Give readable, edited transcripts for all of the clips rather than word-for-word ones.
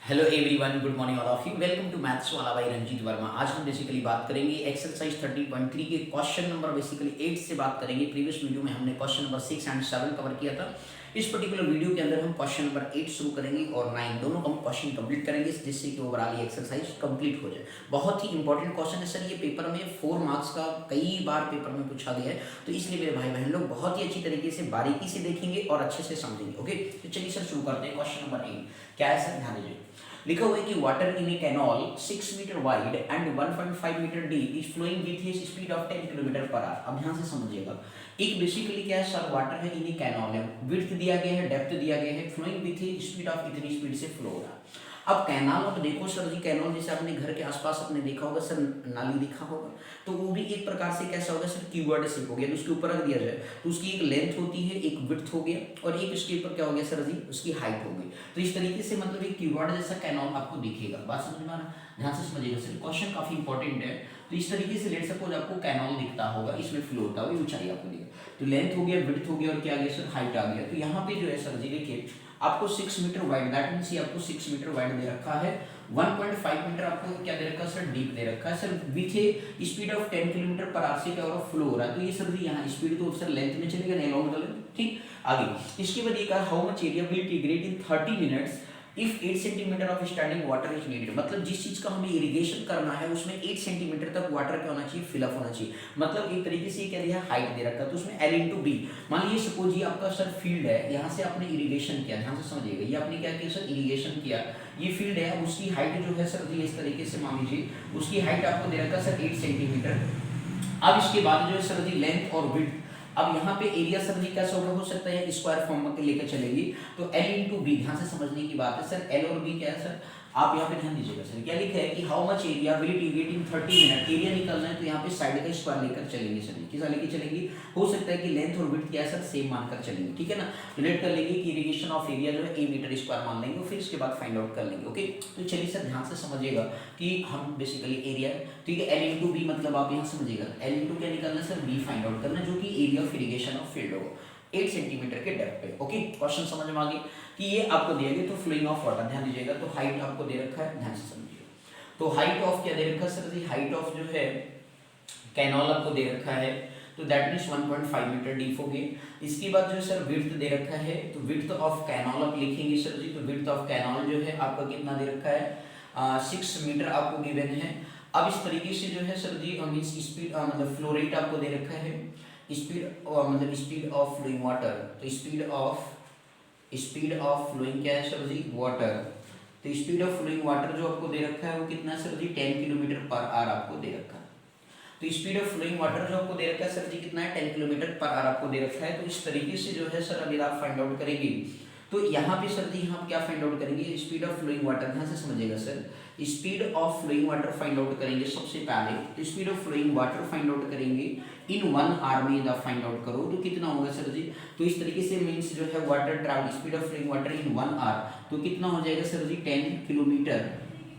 Hello everyone, good morning all of you. Welcome to maths वाला by Ranjeet Verma. आज हम basically बात करेंगे एक्सरसाइज 13.3 के क्वेश्चन नंबर बेसिकली 8 से बात करेंगे। प्रीवियस वीडियो में हमने क्वेश्चन नंबर 6 एंड 7 कवर किया था। इस पर्टिकुलर वीडियो के अंदर हम क्वेश्चन नंबर 8 शुरू करेंगे और 9 दोनों हम क्वेश्चन कंप्लीट करेंगे, जिससे कि ओवरऑल ये एक्सरसाइज कंप्लीट हो जाए। बहुत ही इंपॉर्टेंट क्वेश्चन है सर, ये पेपर में 4 मार्क्स का कई बार पेपर में पूछा गया है, तो इसलिए मेरे भाई बहन लोग बहुत ही अच्छी तरीके से बारीकी से देखेंगे और अच्छे से समझेंगे। ओके, तो चलिए सर शुरू करते हैं। क्वेश्चन नंबर 8 क्या है सर, ध्यान दीजिए। लिखा हुआ है कि water in a canal 6 metre wide and 1.5 metre deep is flowing with a speed of 10 kilometre per hour. अब ध्यान से समझिएगा, एक बेसिकली क्या है सर, वाटर है इन ए कैनॉल है, विड्थ दिया गया है, डेप्थ दिया गया है, flowing with a speed of इतनी स्पीड से फ्लो हो रहा है। अब कैनाल में देखो सर जी, कैनॉल जैसे अपने घर के आसपास अपने देखा होगा सर, नाली दिखा होगा, तो वो भी एक प्रकार से कैसा होगा सर, क्यूबॉइड शेप हो गया। तो उसके ऊपर रख दिया जाए तो उसकी एक लेंथ होती है, एक विड्थ हो गया और एक उसके ऊपर क्या हो गया सर जी, उसकी हाइट हो गई। तो इस तरीके से मतलब एक क्यूबॉइड जैसा कैनॉल आपको दिखेगा। बात समझ में आ रहा है? ध्यान से समझिएगा सर, क्वेश्चन काफी इंपॉर्टेंट है। तो इस तरीके से लेट सपोज आपको कैनॉल दिखता होगा, इसमें फ्लो होता होगा, ऊंचाई आपको दिखेगा, तो लेंथ हो गया, विड्थ हो गया और क्या आ गया सर, हाइट आ गया। तो यहाँ पे जो है सर जी देखिए, आपको 6 मीटर वाइड, दैट मींस ये आपको 6 मीटर वाइड दे रखा है, 1.5 मीटर आपको क्या दे रखा है सर, डीप दे रखा है sir, with a speed of 10 kilometre per our से क्या हो रहा है, फ्लो हो रहा है। तो ये सर जी यहाँ स्पीड तो सर लेंथ में चलेगा, नहीं लॉन्ग चलेगा। ठीक, आगे इसके बाद ये कहा how much area will irrigate in 30 minutes if 8 centimetre of standing water is needed. मतलब जिस चीज का हमें इरिगेशन करना है उसमें 8 सेंटीमीटर तक वाटर क्या होना चाहिए, फिलअप होना चाहिए। मतलब एक तरीके से ये क्या दिया, हाइट दे रखा है, तो उसमें L/B। मान लीजिए सपोज ये आपका सर फील्ड है, यहाँ से आपने इरिगेशन किया, ध्यान से समझिएगा, ये आपने क्या किया सर, इरिगेशन किया, ये फील्ड है, उसकी हाइट जो है सर जी इस तरीके से मान लीजिए, उसकी हाइट आपको दे रखा है सर 8 सेंटीमीटर। अब इसके बाद जो है सर जी लेंथ और विड्थ, अब यहाँ पे एरिया सर जी कैसा होगा, हो सकता है स्क्वायर फॉर्म में लेकर चलेंगे, तो L/B। ध्यान से समझने की बात है सर, L और B क्या है सर, आप यहाँ पे ध्यान दीजिएगा सर, क्या लिखा है कि how much area will it irrigate in 30 minute. Area निकलना है तो यहाँ पे साइड का स्क्वायर लेकर चलेंगे सर, किसा लेके चलेंगे, हो सकता है कि लेंथ और विड्थ क्या है सर, सेम मानकर चलेंगे। ठीक है ना, रिलेट कर लेंगे कि इरिगेशन ऑफ एरिया जो है a मीटर स्क्वायर मान लेंगे, फिर इसके बाद फाइंड आउट कर लेंगे। ओके, तो चलिए सर ध्यान से समझिएगा कि हम बेसिकली एरिया, ठीक है, L/B, मतलब आप यहाँ समझिएगा, L क्या निकलना है सर, B फाइंड आउट करना, जो कि area of irrigation of field होगा 8 सेंटीमीटर के डेप्थ पे। ओके, क्वेश्चन समझ में आ गई कि ये आपको दिया गया, तो फ्लोइंग ऑफ वाटर, ध्यान दीजिएगा, तो हाइट आपको दे रखा है, ध्यान से समझिएगा, तो हाइट ऑफ क्या दे रखा है सर जी, हाइट ऑफ जो है कैनॉल आपको दे रखा है, तो दैट मींस 1.5 मीटर डीप हो गई। इसके बाद जो है सर विड्थ दे रखा है, तो विड्थ ऑफ कैनॉल आप लिखेंगे सर जी, तो विड्थ ऑफ कैनॉल जो है आपका कितना दे रखा है, 6 मीटर आपको गिवन है। अब इस तरीके से जो है सर जी मींस स्पीड, मतलब फ्लो रेट आपको दे रखा है, स्पीड मतलब स्पीड ऑफ फ्लोइंग वाटर, तो स्पीड ऑफ फ्लोइंग क्या है सर जी, वाटर, तो स्पीड ऑफ फ्लोइंग वाटर जो आपको दे रखा है वो कितना है sir ji, 10 kilometre per our आपको दे रखा है। तो स्पीड ऑफ फ्लोइंग वाटर जो आपको दे रखा है सर जी कितना है, 10 किलोमीटर पर आवर आपको दे रखा है। तो इस तरीके से जो है सर अगर आप फाइंड आउट करेंगे, तो यहाँ पे सर जी हम क्या फाइंड आउट करेंगे, स्पीड ऑफ फ्लोइंग वाटर, ध्यान से समझिएगा sir, speed of flowing water find out करेंगे सबसे पहले। तो speed of flowing water find out करेंगे इन 1 आवर में, जब फाइंड आउट करो तो कितना होगा सर जी, तो इस तरीके से मींस जो है water travel, speed of flowing water in 1 hour, तो कितना हो जाएगा सर जी, 10 किलोमीटर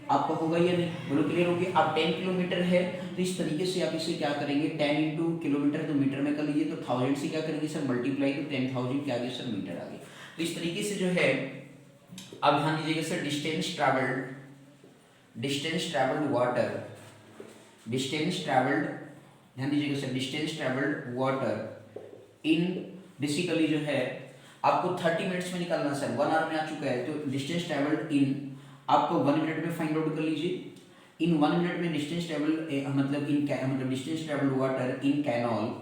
आपका होगा या नहीं, बोलो क्लियर होगी। अब 10 किलोमीटर है, तो इस तरीके से आप इसे क्या करेंगे, 10 इंटू किलोमीटर तो मीटर में कर लीजिए, तो 1000 से क्या करेंगे सर, मल्टीप्लाई, तो 10,000 के आगे सर मीटर आगे। तो इस तरीके से जो है, अब ध्यान दीजिएगा sir, distance travelled water, distance travelled, ध्यान दीजिएगा sir, distance travelled water in, basically जो है आपको 30 मिनट्स में निकालना सर, 1 आवर में आ चुका है, तो डिस्टेंस ट्रैवल्ड इन आपको 1 मिनट में फाइंड आउट कर लीजिए। इन 1 मिनट में डिस्टेंस ट्रैवल मतलब मतलब distance travel water in canal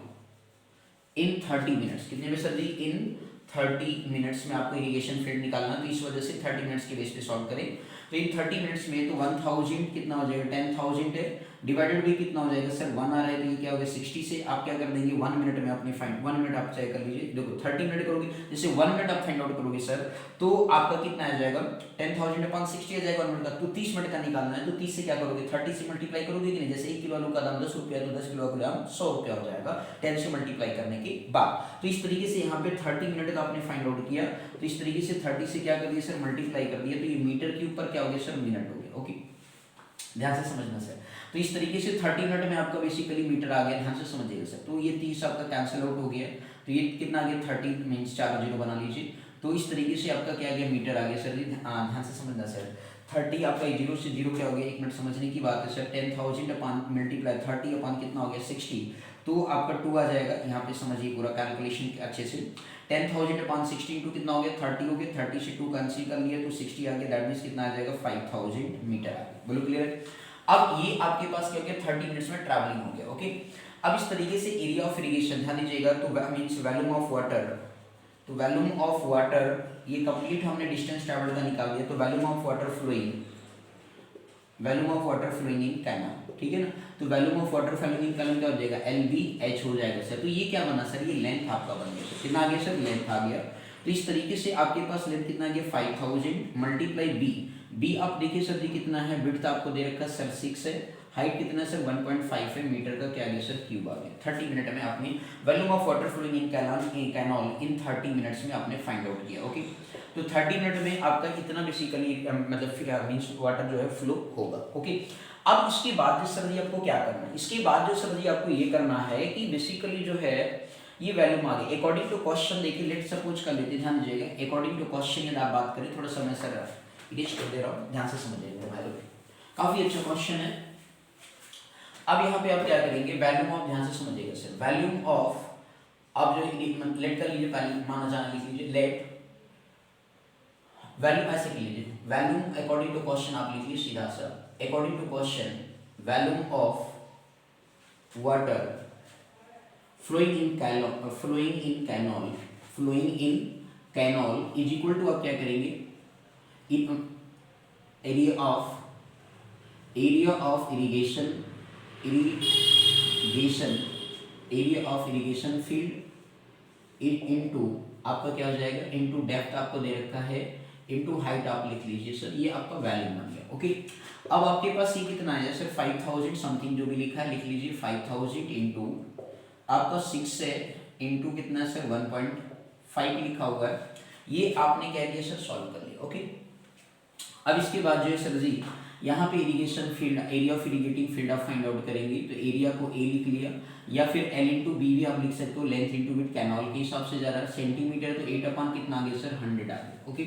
in 30 minutes, कितने में सर जी, इन 30 मिनट्स में आपको इरिगेशन फील्ड निकालना, तो इस वजह से 30 मिनट्स के बेस पे सॉल्व करें। तो इन 30 मिनट्स में तो 1000 कितना हो जाएगा, 10,000 है, डिवाइडेड बाई कितना हो जाएगा सर, 1 आ रहा है, तो ये क्या होगा 60 से आप क्या कर देंगे, 1 मिनट में अपने फाइंड, 1 मिनट आप चेक कर लीजिए, देखो 30 मिनट करोगे, जैसे 1 मिनट आप फाइंड आउट करोगे सर, तो आपका कितना आ जाएगा, 10,000 अपॉन 60 आ जाएगा 1 मिनट का, तो 30 मिनट का निकालना है, तो 30 से क्या करोगे, 30 से मल्टीप्लाई करोगे कि नहीं, जैसे 1 किलो आलू का दाम 10 रुपया, तो 10 किलो का दाम 100 रुपया हो जाएगा 10 से मल्टीप्लाई करने के बाद। तो इस तरीके से यहाँ पे 30 मिनट का आपने फाइंड आउट किया, तो इस तरीके से 30 से क्या कर दिया सर, मल्टीप्लाई कर दिया, तो ये मीटर के ऊपर क्या हो गया सर, मिनट हो गया। ओके, ध्यान से समझना सर, तो इस तरीके से 30 मिनट में आपका बेसिकली मीटर आ गया, ध्यान से समझिएगा सर, तो ये 30 आपका कैंसिल आउट हो गया, तो ये कितना आ गया, 30 मीन्स 4 जीरो बना लीजिए, तो इस तरीके से आपका क्या आ गया, मीटर आ गया सर जी, ध्यान से समझना सर, 30 आपका 0 से 0 क्या हो गया, 1 मिनट समझने की बात है सर। 10,000 अपॉन मल्टीप्लाई 30 अपॉन कितना हो गया 60, तो आपका 2 आ जाएगा। यहाँ पे समझिए पूरा कैलकुलेशन अच्छे से। 10,000 अपॉन 60 इंटू कितना हो गया 30 हो गया, 30 से 2 कैंसिल कर लिया तो 60 आ गया, दैट मीन्स कितना आ जाएगा 5000 मीटर आ गया। बोलो क्लियर है। अब ये आपके पास क्या हो गया 30 मिनट्स में ट्रैवलिंग हो गया। ओके, अब इस तरीके से एरिया ऑफ इरिगेशन ध्यान दीजिएगा, तो मीन्स वॉल्यूम ऑफ वाटर, तो वॉल्यूम ऑफ वाटर ये कंप्लीट हमने डिस्टेंस ट्रैवल का निकाल दिया, तो volume of water flowing, volume of water flowing in canal, ठीक है ना। तो volume of water flowing in canal क्या हो जाएगा LBH हो जाएगा सर। तो ये क्या बना सर, ये लेंथ आपका बन गया सर। कितना आ गया सर, लेंथ आ गया। तो इस तरीके से आपके पास लेंथ कितना आ गया 5000 मल्टीप्लाई बी आप देखिए सर जी कितना है, विड्थ आपको दे रखा सर 6 है, हाइट कितना है सर 1.5 है, मीटर का क्या आ गया सर क्यूब आ गया। 30 मिनट में आपने volume of water flowing in canal in 30 minutes में आपने फाइंड आउट किया। ओके, तो 30 मिनट में आपका इतना बेसिकली मतलब मीन्स वाटर जो है फ्लो होगा। ओके, अब इसके बाद जो सर जी आपको क्या करना है, इसके बाद जो सर जी आपको ये करना है कि बेसिकली जो है ये वैल्यूम आ गई अकॉर्डिंग टू क्वेश्चन। देखिए लेट सपोज कर लेते, ध्यान दीजिएगा, अकॉर्डिंग टू क्वेश्चन यदि आप बात करें, थोड़ा सा मैं सर इरेज कर दे रहा हूँ, ध्यान से समझिएगा भाई, काफी अच्छा क्वेश्चन है। अब यहाँ पे आप क्या करेंगे, वैल्यूम ऑफ, ध्यान से समझिएगा सर, वैल्यूम ऑफ, अब जो लेट कर लीजिए, पहले माना जाना लिख लीजिए, लेट वैल्यूम ऐसे लिख लीजिए, वैल्यूम अकॉर्डिंग टू क्वेश्चन आप लिखिए सीधा सा, according to question volume of water flowing in canal is equal to, आप क्या करेंगे, area of irrigation area of irrigation field into आपका क्या हो जाएगा, इनटू डेप्थ आपको दे रखा है, इनटू हाइट आप लिख लीजिए सर, ये आपका वैल्यू बन गया। ओके, अब आपके पास ये कितना है सर 5000 समथिंग जो भी लिखा है लिख लीजिए, 5000 इंटू आपका 6 है, इंटू कितना है सर 1.5 लिखा हुआ है, ये आपने क्या किया सर सॉल्व कर लिया। ओके, अब इसके बाद जो है सर जी यहाँ पे irrigation field, area of irrigating field आप फाइंड आउट करेंगे, तो एरिया को ए लिख लिया, या फिर L इंटू बी भी आप लिख सकते हो, लेंथ इंटू विड्थ कैनाल के हिसाब से जा रहा है, सेंटीमीटर तो 8 अपॉन कितना आ गया सर 100 आ गया। ओके,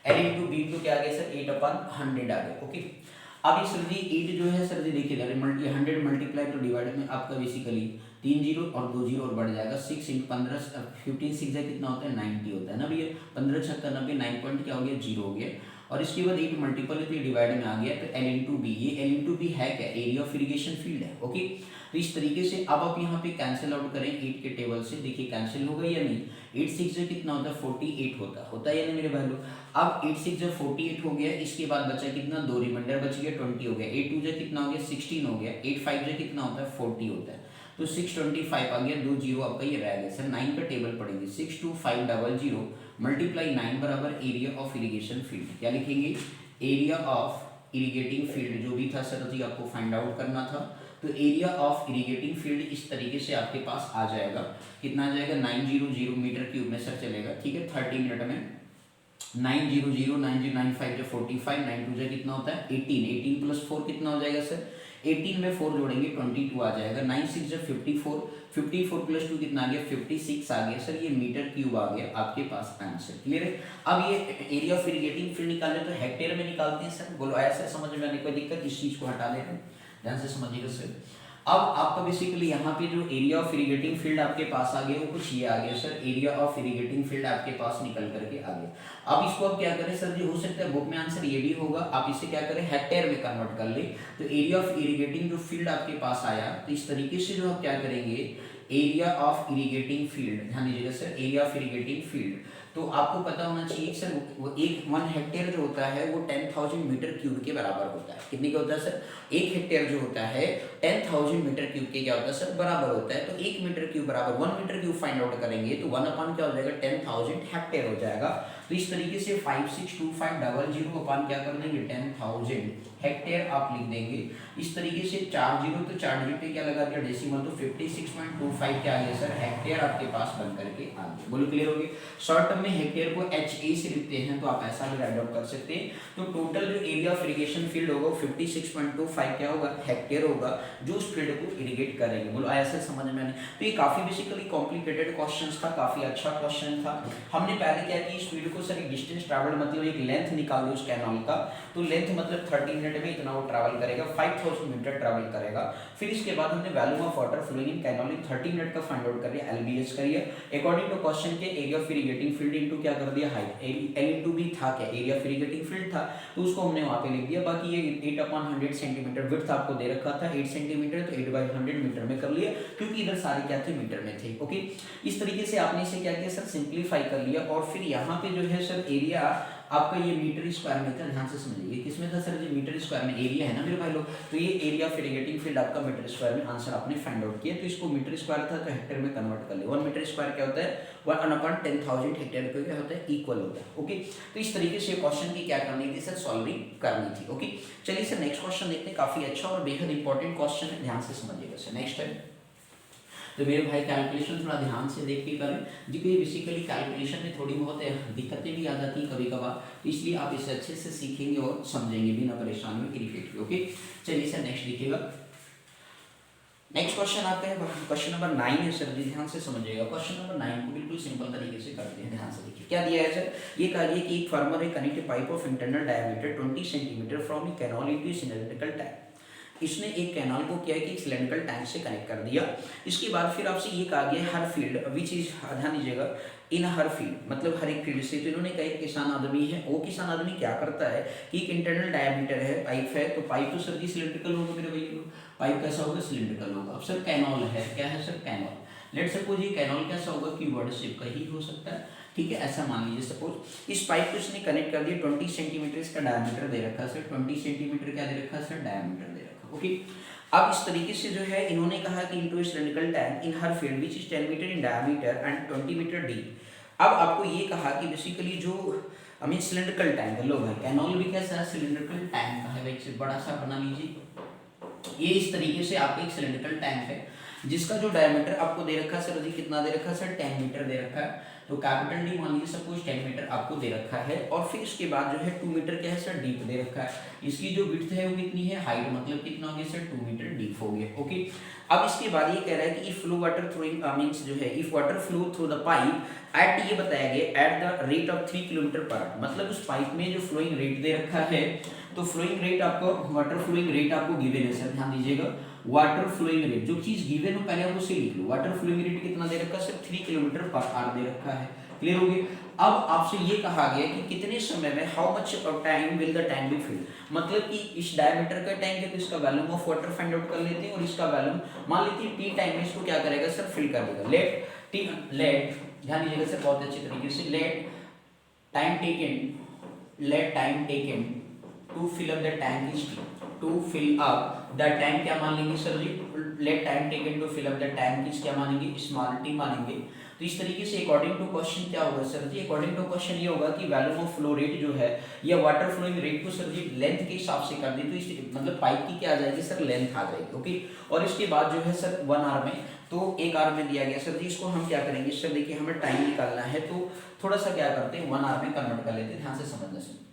L इंटू बी तो क्या आ गया सर 8 अपॉन 100 आ गया। ओके, अब ये सर जी 8 जो है सर जी देखिए 100 मल्टीप्लाई तो डिवाइड में आपका बेसिकली 3 जीरो और 2 जीरो और बढ़ जाएगा, 6 इंटू 15 15 6 कितना होता है 90 होता है ना भैया, 15 छक्का 90, 9 पॉइंट क्या हो गया 0 हो गया, और इसके बाद 8 मल्टीपल है तो डिवाइड में आ गया, तो L इंटू बी, ये L इंटू बी है क्या, एरिया ऑफ इरिगेशन फील्ड है। ओके, तो इस तरीके से अब आप यहाँ पे कैंसिल आउट करें 8 के टेबल से, देखिए कैंसिल होगा या नहीं, 8 6 से कितना होता है 48 होता है या नहीं मेरे भाइयों। अब 8 6 जब 48 हो गया, इसके बाद बचा कितना 2 रिमाइंडर बच गया 20 हो गया, 8 2 जो कितना हो गया 16 हो गया, 8 5 जो कितना होता है 40 होता है, तो 625 आ गया, 2 जीरो आपका ये रह गया सर। 9 का टेबल पढ़ेंगे, 62500 मल्टीप्लाई 9 बराबर एरिया ऑफ इरिगेशन फील्ड, क्या लिखेंगे एरिया ऑफ इरिगेटिंग फील्ड, जो भी था सर जी आपको फाइंड आउट करना था, तो एरिया ऑफ इरिगेटिंग फील्ड इस तरीके से आपके पास आ जाएगा, कितना आ जाएगा 900 मीटर क्यूब में सर चलेगा। ठीक है, 30 मिनट में 900 9095 जो 45, 92 जो कितना होता है 18 प्लस 4 कितना हो जाएगा सर 18 में 4 जोड़ेंगे 22 आ जाएगा, 9 6 जो 54 प्लस 2 कितना आ गया 56 आ गया सर, ये मीटर क्यूब आ गया आपके पास आंसर। क्लियर है। अब ये एरिया ऑफ इरिगेटिंग फील्ड निकालने तो हेक्टेयर में निकालते हैं सर, बोलो ऐसा समझ में आने कोई दिक्कत, इस चीज को हटा देते हैं, ध्यान से समझिएगा सर। अब आपका बेसिकली यहाँ पे जो एरिया ऑफ इरिगेटिंग फील्ड आपके पास आ गया वो कुछ ये आ गया sir, area of irrigating field आपके पास निकल करके आ गया। अब इसको आप क्या करें सर जी, हो सकता है बुक में आंसर ये भी होगा, आप इसे क्या करें हेक्टेयर में कन्वर्ट कर ले, तो एरिया ऑफ इरिगेटिंग जो फील्ड आपके पास आया, तो इस तरीके से जो आप क्या करेंगे एरिया ऑफ इरिगेटिंग फील्ड, ध्यान दीजिएगा sir area of irrigating field, तो आपको पता होना चाहिए सर वो 1 हेक्टेयर जो होता है वो 10,000 मीटर क्यूब के बराबर होता है। कितने का होता है सर, 1 हेक्टेयर जो होता है 10,000 मीटर क्यूब के क्या होता है सर बराबर होता है, तो 1 मीटर क्यूब बराबर 1 मीटर क्यूब फाइंड आउट करेंगे तो 1 अपॉन क्या हो जाएगा 10,000 हेक्टेयर हो जाएगा। तो इस तरीके से 562500 अपॉन क्या कर देंगे 10,000 हेक्टेयर आप लिख देंगे। इस तरीके से 4 जीरो तो 4 जीरो पे क्या लगा दिया डेसिमल, तो 56.25 क्या आ गया सर हेक्टेयर आपके पास बन करके आ गया। बोलो क्लियर हो गया। शॉर्ट टर्म में हेक्टेयर को HA से लिखते हैं तो आप ऐसा भी राइट डाउन कर सकते हैं। तो टोटल जो एरिया ऑफ इरिगेशन फील्ड होगा 56.25 क्या होगा हेक्टेयर होगा, जो उस फील्ड को इरिगेट करेंगे। बोलो ऐसे समझ में आने, तो ये काफी बेसिकली कॉम्प्लिकेटेड क्वेश्चन था, काफी अच्छा क्वेश्चन था। हमने पहले क्या किया इस वीडियो देखो सर एक डिस्टेंस ट्रैवल्ड मतलब एक लेंथ निकाल लो उस कैनल का, तो लेंथ मतलब 30 मिनट में इतना वो ट्रैवल करेगा, 5000 मीटर ट्रैवल करेगा। फिर इसके बाद हमने value of water flowing in canal in 30 minute का फाइंड आउट कर लिया, एलबीएस करिए अकॉर्डिंग टू क्वेश्चन के area of irrigating field into क्या कर दिया हाइट, एल इनटू भी था क्या एरिया ऑफ इरिगेटिंग फील्ड था, तो उसको हमने वहां पे लिख दिया। बाकी ये 8/100 सेंटीमीटर विड्थ आपको दे रखा था 8 सेंटीमीटर, तो 8/100 मीटर में कर लिया क्योंकि इधर सारे क्या थे मीटर में थे। ओके, इस तरीके से आपने इसे क्या किया सर सिंप्लीफाई कर लिया। और फिर यहाँ पे जो है सर एरिया आपका ये मीटर स्क्वायर में था, ध्यान से समझिए किसमें था सर, जो मीटर स्क्वायर में एरिया है ना मेरे भाई लोग, तो ये एरिया ऑफ इरिगेटिंग फील्ड आपका मीटर स्क्वायर में आंसर आपने फाइंड आउट किया। तो इसको मीटर स्क्वायर था तो हेक्टेयर में कन्वर्ट कर लिया। 1 मीटर स्क्वायर क्या होता है 1/10,000 हेक्टेयर को क्या होता है इक्वल होता है। ओके, तो इस तरीके से क्वेश्चन की क्या करनी थी सर सॉल्विंग करनी थी। ओके, चलिए सर नेक्स्ट क्वेश्चन देखते हैं, काफी अच्छा और बेहद इंपॉर्टेंट क्वेश्चन है, ध्यान से समझिएगा सर। नेक्स्ट है तो मेरे भाई कैलकुलेशन थोड़ा ध्यान से देख के करें, क्योंकि बेसिकली कैलकुलेशन में थोड़ी बहुत दिक्कतें भी आ जाती हैं कभी कभार, तो इसलिए आप इसे अच्छे से सीखेंगे और समझेंगे बिना परेशानी में क्रिकेट के। ओके, चलिए सर नेक्स्ट देखिएगा। नेक्स्ट क्वेश्चन आता है क्वेश्चन नंबर 9 है सर जी, ध्यान से समझिएगा। क्वेश्चन नंबर 9 को बिल्कुल सिंपल तरीके से करते हैं, ध्यान से देखिए क्या दिया है सर। ये कहा गया कि एक फार्मर है connect a pipe of internal diameter 20 centimetre from a canal into a cylindrical tank. इसने एक कैनाल को क्या है कि सिलेंड्रिकल टैंक से कनेक्ट कर दिया। इसके बाद फिर आपसे ये कहा गया हर फील्ड विच इज, ध्यान दीजिएगा, इन हर फील्ड मतलब हर एक फील्ड से। तो इन्होंने कहा एक किसान आदमी है, वो किसान आदमी क्या करता है कि एक इंटरनल डायमीटर है पाइप है, तो पाइप तो सर जी सिलेंड्रिकल होगा मेरे भैया, पाइप कैसा होगा सिलेंड्रिकल होगा। अब सर कैनल है, क्या है सर कैनल, लेट सपोज ये कैनल कैसा होगा कि वर्ड शेप का ही हो सकता है, ठीक है, ऐसा मान लीजिए। सपोज इस पाइप को इसने कनेक्ट कर दिया, 20 सेंटीमीटर इसका डायमीटर दे रखा है सर, 20 सेंटीमीटर क्या दे रखा है सर डायमीटर दे रखा है। ओके, अब इस तरीके से जो है इन्होंने कहा कि into cylindrical tank in her field which is 10 metre in diameter and 20 metre deep. अब आपको ये कहा कि बेसिकली जो आई मीन सिलेंड्रिकल टैंक है, लो भाई कैनल भी कैसा है सिलेंड्रिकल टैंक का है, भाई से बड़ा सा बना लीजिए। ये इस तरीके से आपका एक सिलेंड्रिकल टैंक है जिसका जो डायमीटर आपको दे रखा है सर जी, कितना दे रखा है सर 10 मीटर दे रखा है। तो कैपिटल डी मान लीजिए सपोज 10 मीटर आपको दे रखा है, और फिर इसके बाद जो है 2 मीटर क्या है सर डीप दे रखा है। इसकी जो विड्थ है वो कितनी है, हाइट मतलब कितना हो गया सर 2 मीटर डीप हो गया। ओके, अब इसके बाद ये कह रहा है कि if flow water throwing means जो है if water flow through the pipe at, ये बताया गया at the rate of 3 kilometre per, मतलब उस पाइप में जो फ्लोइंग रेट दे रखा है, तो फ्लोइंग रेट आपको वाटर फ्लोइंग रेट आपको गिवन है सर, ध्यान दीजिएगा वाटर फ्लोइंग रेट जो चीज गिवन हो पहले आप उसे लिख लो। वाटर फ्लोइंग रेट कितना दे रखा है सर 3 किलोमीटर पर आवर दे रखा है, क्लियर हो गया। अब आपसे ये कहा गया कि कितने समय में how much time will the tank be filled, मतलब कि इस डायमीटर का टैंक है तो इसका volume of water find out कर लेते हैं, और इसका वॉल्यूम मान लेते हैं टी टाइम में इसको क्या करेगा सर फिल कर देगा। लेट टी, लेट ध्यान दीजिएगा सर बहुत अच्छे तरीके से, let time taken to fill up the tank is T, to fill up the tank क्या मान लेंगे sir ji, let time taken to fill up the tank is क्या मानेंगे स्मॉल टी मानेंगे। तो इस तरीके से अकॉर्डिंग टू क्वेश्चन क्या होगा sir ji, according to question ये होगा कि वॉल्यूम ऑफ फ्लो रेट जो है या वाटर फ्लोइंग रेट को सर जी लेंथ के हिसाब से कर दी, तो इस मतलब पाइप की क्या आ जाएगी सर लेंथ आ जाएगी। ओके, और इसके बाद जो है सर 1 आवर में, तो 1 आवर में दिया गया सर जी, इसको हम क्या करेंगे सर, देखिए हमें टाइम निकालना है तो थोड़ा सा क्या करते हैं 1 आवर में कन्वर्ट कर लेते हैं, ध्यान से समझना से।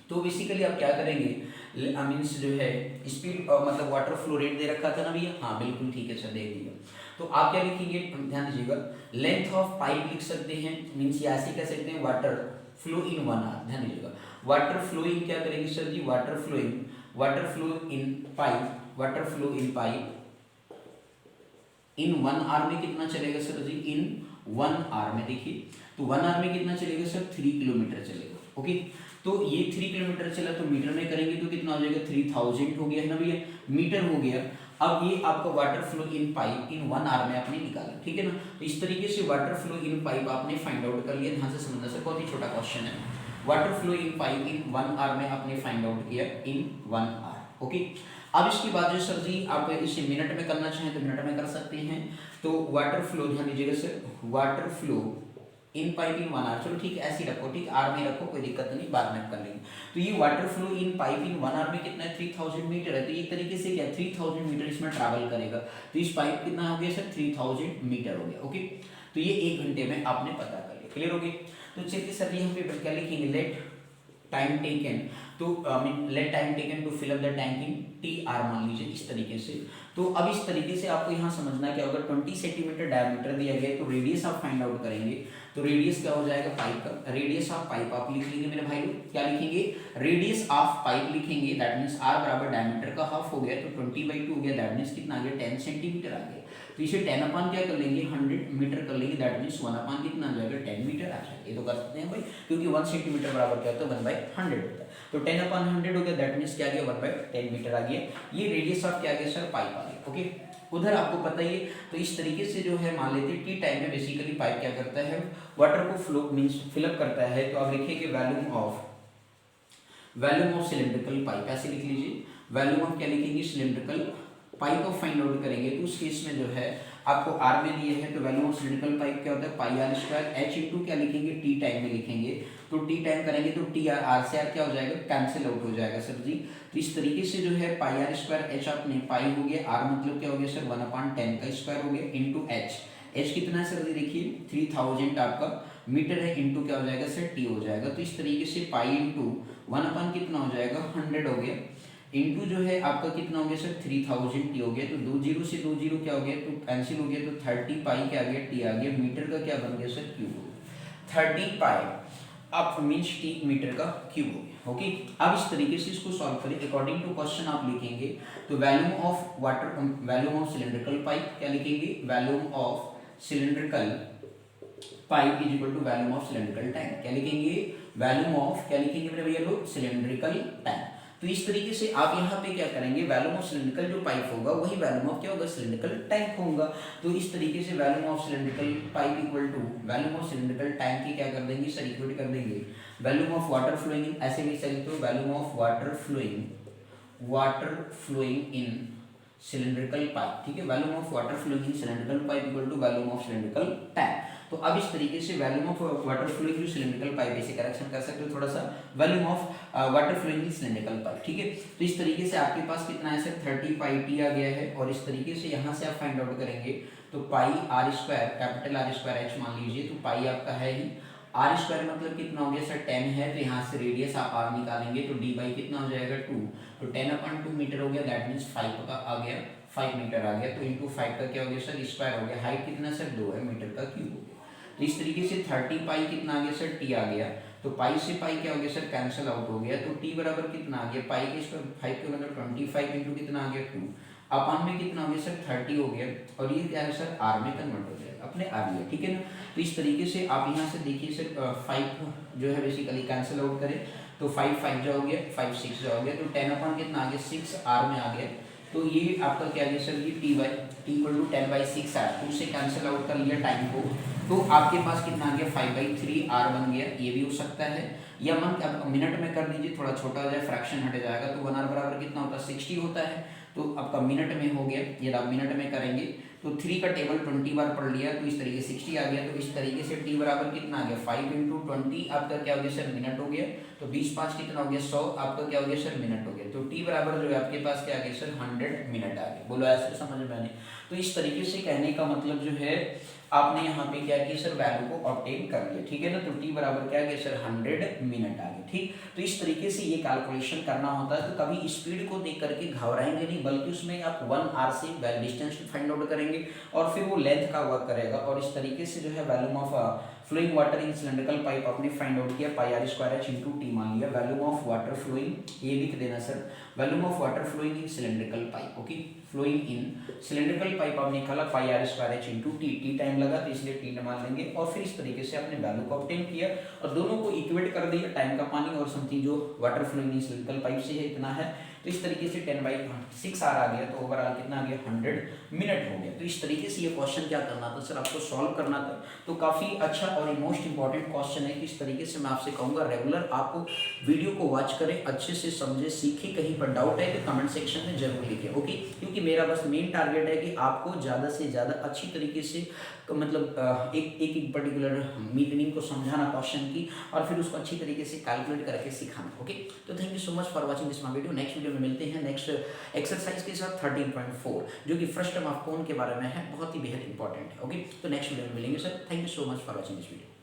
तो बेसिकली आप क्या करेंगे मीन्स जो है स्पीड मतलब वाटर फ्लो रेट दे रखा था ना भैया, हाँ बिल्कुल ठीक है सर दे दिया। तो आप क्या लिखेंगे ध्यान दीजिएगा, लेंथ ऑफ पाइप लिख सकते हैं, मीन्स ऐसे कह सकते हैं वाटर फ्लो इन 1 आवर, ध्यान दीजिएगा वाटर फ्लोइंग क्या करेंगे sir ji, water flow in pipe, water flow in pipe in 1 hour में कितना चलेगा सर जी, इन 1 आवर में देखिए, तो 1 आवर में कितना चलेगा सर 3 किलोमीटर चलेगा। ओके, तो ये 3 किलोमीटर चला तो मीटर में करेंगे तो कितना हो जाएगा 3000 हो गया है ना भैया, मीटर हो गया। अब ये आपका water flow in pipe in 1 hour में आपने निकाला, ठीक है ना। तो इस तरीके से वाटर फ्लो इन पाइप आपने फाइंड आउट कर लिया, ध्यान से समझना सर बहुत ही छोटा क्वेश्चन है। Water flow in pipe in 1 hour में आपने फाइंड आउट किया इन 1 आवर। ओके, अब इसके बाद जो सर जी आप इसे मिनट में करना चाहें तो मिनट में कर सकते हैं। तो वाटर फ्लो ध्यान दीजिएगा sir, water flow in pipe in 1 hour, चलो ठीक है ऐसे रखो, ठीक आर में रखो कोई दिक्कत नहीं, बाद में कर लेंगे। तो ये water flow in pipe in 1 hour में कितना है 3000 मीटर है, तो एक तरीके से क्या 3000 मीटर इसमें ट्रैवल करेगा, तो इस पाइप कितना हो गया सर 3000 मीटर हो गया। ओके, तो ये 1 घंटे में आपने पता कर लिया, क्लियर हो गया। तो चलिए सर यहाँ पे क्या लिखेंगे, let time taken to let time taken to fill up the tank in T R मान लीजिए इस तरीके से। तो अब इस तरीके से आपको यहाँ समझना क्या होगा, 20 सेंटीमीटर डायमीटर दिया गया तो रेडियस आप फाइंड आउट करेंगे। तो रेडियस क्या हो जाएगा पाइप का, रेडियस ऑफ पाइप आप लिख लेंगे मेरे भाई लोग, क्या लिखेंगे, रेडियस ऑफ पाइप लिखेंगे, दैट मींस r बराबर डायमीटर का हाफ हो गया, तो 20/2 हो गया, दैट मींस कितना आ गया 10 सेंटीमीटर आ गया। तो इसे 10 अपान क्या कर लेंगे 100 मीटर कर लेंगे, दैट मींस 1 अपान कितना आ जाएगा 10 मीटर आ जाएगा। ये तो कर सकते हैं भाई, क्योंकि 1 सेंटीमीटर बराबर क्या होता है 1/100 होता है। तो 10 अपान 100 हो गया, दैट मींस क्या आ गया 1/10 मीटर आ गया। ये रेडियस ऑफ क्या आ गया सर पाइप आ गया। ओके, उधर आपको पता ही है। तो इस तरीके से जो है मान लेते हैं टी टाइम में बेसिकली पाइप क्या करता है वाटर को फ्लो मींस फिलअप करता है। तो आप लिखिए वॉल्यूम ऑफ सिलेंड्रिकल पाइप, ऐसे लिख लीजिए वॉल्यूम ऑफ क्या लिखेंगे सिलेंड्रिकल पाइप को फाइंड आउट करेंगे। तो उस केस में जो है आपको आर में दिए है, तो वैल्यू ऑफ सिलिंड्रिकल पाइप क्या होता है पाई आर स्क्वायर, एच इंटू क्या लिखेंगे टी टाइम में लिखेंगे। तो टी टाइम करेंगे तो टी आर से आर क्या हो जाएगा कैंसिल आउट हो जाएगा सर जी। तो इस तरीके से जो है पाई आर स्क्वायर एच आपने पाई हो गया, आर मतलब क्या हो गया सर 1/10 का स्क्वायर हो गया इंटू एच कितना है सर जी देखिए 3000 आपका मीटर है, इंटू क्या हो जाएगा सर टी हो जाएगा। तो इस तरीके से पाई इंटू 1/, कितना हो जाएगा 100 हो गया, इंटू जो है आपका कितना हो गया सर 3000 टी हो गया। तो 2 जीरो से 2 जीरो क्या हो गया तो कैंसिल हो गया, तो 30 पाई क्या आ गया टी आ गया, मीटर का क्या बन गया सर क्यूब हो गया, 30 पाई अब मीन्स टी मीटर का क्यूब हो गया। ओके, अब इस तरीके से इसको सॉल्व करें अकॉर्डिंग टू क्वेश्चन आप लिखेंगे। तो वॉल्यूम ऑफ सिलेंड्रिकल पाइप क्या लिखेंगे, volume of cylindrical pipe is equal to volume of cylindrical tank, क्या लिखेंगे वॉल्यूम ऑफ क्या लिखेंगे मेरे भैया लोग सिलेंड्रिकल टैंक। तो इस तरीके से आप यहाँ पे क्या करेंगे वॉल्यूम ऑफ सिलेंड्रिकल जो पाइप होगा वही वॉल्यूम ऑफ क्या होगा सिलेंड्रिकल टैंक होगा। तो इस तरीके से volume of cylindrical pipe equal to volume of cylindrical tank की क्या कर देंगे सर इक्वल कर देंगे volume of water flowing in, ऐसे भी सकते हो volume of water flowing in cylindrical pipe, ठीक है, volume of water flowing in cylindrical pipe equal to volume of cylindrical tank. तो अब इस तरीके से volume of water flowing in cylindrical pipe ऐसे करेक्शन कर सकते हो थोड़ा सा, volume of water flowing in cylindrical pipe, ठीक है। तो इस तरीके से आपके पास कितना है सर 30 पाई टी आ गया है, और इस तरीके से यहाँ से आप फाइंड आउट करेंगे तो pi r square capital r square h मान लीजिए, तो पाई आपका है ही आर स्क्वायर मतलब कितना हो गया सर 10 है, तो यहाँ से रेडियस आप आर निकालेंगे तो डी बाई कितना हो जाएगा 2, तो 10/2 मीटर हो गया, दैट मीन्स 5 का आ गया 5 मीटर आ गया, तो इंटू 5 का क्या हो गया सर स्क्वायर हो गया, हाइट कितना सर 2 है, मीटर का क्यूब हो गया। तो इस तरीके से 30 पाई कितना आ गया सर टी आ गया, तो पाई से पाई क्या हो गया सर कैंसिल आउट हो गया, तो टी बराबर कितना आ गया पाई के स्क्वायर 5 के मतलब 25 इंटू कितना आ गया 2 अपान में कितना हो गया सर 30 हो गया, और ये क्या है सर आर में कन्वर्ट हो जाएगा अपने आर में, ठीक है ना। तो इस तरीके से आप यहाँ से देखिए सर 5 जो है बेसिकली कैंसिल आउट करें तो 5 जो हो गया 5 6 जो हो गया, तो 10 कितना आ गया 6 आर में आ गया, तो ये आपका क्या गया सर ये टी इक्वल टू 10/6 आर, 2 से कैंसिल आउट कर लिया टाइम को, तो आपके पास कितना आ गया 5/3 आर बन गया, ये भी हो सकता है, या मन आप मिनट में कर दीजिए थोड़ा छोटा हो जाए फ्रैक्शन हट जाएगा, तो 1 आर बराबर कितना होता है 60 होता है, तो आपका मिनट में हो गया, ये आप मिनट में करेंगे तो 3 का टेबल 20 बार पढ़ लिया तो इस तरीके 60 आ गया, तो इस तरीके से टी बराबर कितना आ गया 5 इंटू 20 आपका क्या हो गया सर मिनट हो गया, तो 20×5 कितना हो गया 100 आपका क्या हो गया सर मिनट हो गया, तो टी बराबर जो है आपके पास क्या आ गया सर 100 मिनट आ गया। बोलो ऐसे समझ में आने। तो इस तरीके से कहने का मतलब जो है आपने यहाँ पे क्या किया सर वैल्यू को ऑब्टेन कर लिया, ठीक है ना, तो टी बराबर क्या आ गया सर 100 मिनट आ गया, ठीक। तो इस तरीके से ये कैलकुलेशन करना होता है, तो कभी स्पीड को देख करके घबराएंगे नहीं, बल्कि उसमें आप 1 आर से डिस्टेंस फाइंड आउट करेंगे और फिर वो लेंथ का वर्क करेगा, और इस तरीके से जो है volume of flowing water in cylindrical pipe आपने फाइंड आउट किया pi r square h into t मान लिया, वॉल्यूम ऑफ वाटर फ्लोइंग ये लिख देना sir, volume of water flowing in cylindrical pipe, okay, flowing in cylindrical pipe आपने निकाला pi r square h into t, t time लगा तो इसलिए टी मान लेंगे, और फिर इस तरीके से आपने वैल्यू को ऑब्टेन किया और दोनों को इक्वेट कर दिया, टाइम का पानी और समथिंग जो water flowing in cylindrical pipe से है इतना है, तो इस तरीके से 10/6 आर आ गया, तो ओवरऑल कितना आ गया 100 मिनट हो गया। तो इस तरीके से ये क्वेश्चन क्या करना था सर आपको सॉल्व करना था, तो काफ़ी अच्छा और मोस्ट इंपॉर्टेंट क्वेश्चन है कि इस तरीके से मैं आपसे कहूँगा रेगुलर आपको वीडियो को वॉच करें, अच्छे से समझे सीखे, कहीं पर डाउट है तो कमेंट सेक्शन में जरूर लिखें, ओके, क्योंकि मेरा बस मेन टारगेट है कि आपको ज़्यादा से ज़्यादा अच्छी तरीके से मतलब एक पर्टिकुलर मीनिंग को समझाना क्वेश्चन की, और फिर उसको अच्छी तरीके से कैलकुलेट करके सिखाना, ओके। तो thank you so much for watching this my video, next video में मिलते हैं नेक्स्ट एक्सरसाइज के साथ 13.4 जो कि फ्रस्टम ऑफ कोन के बारे में है, बहुत ही बेहद इंपॉर्टेंट है, ओके। तो नेक्स्ट वीडियो में मिलेंगे sir, thank you so much for watching this video.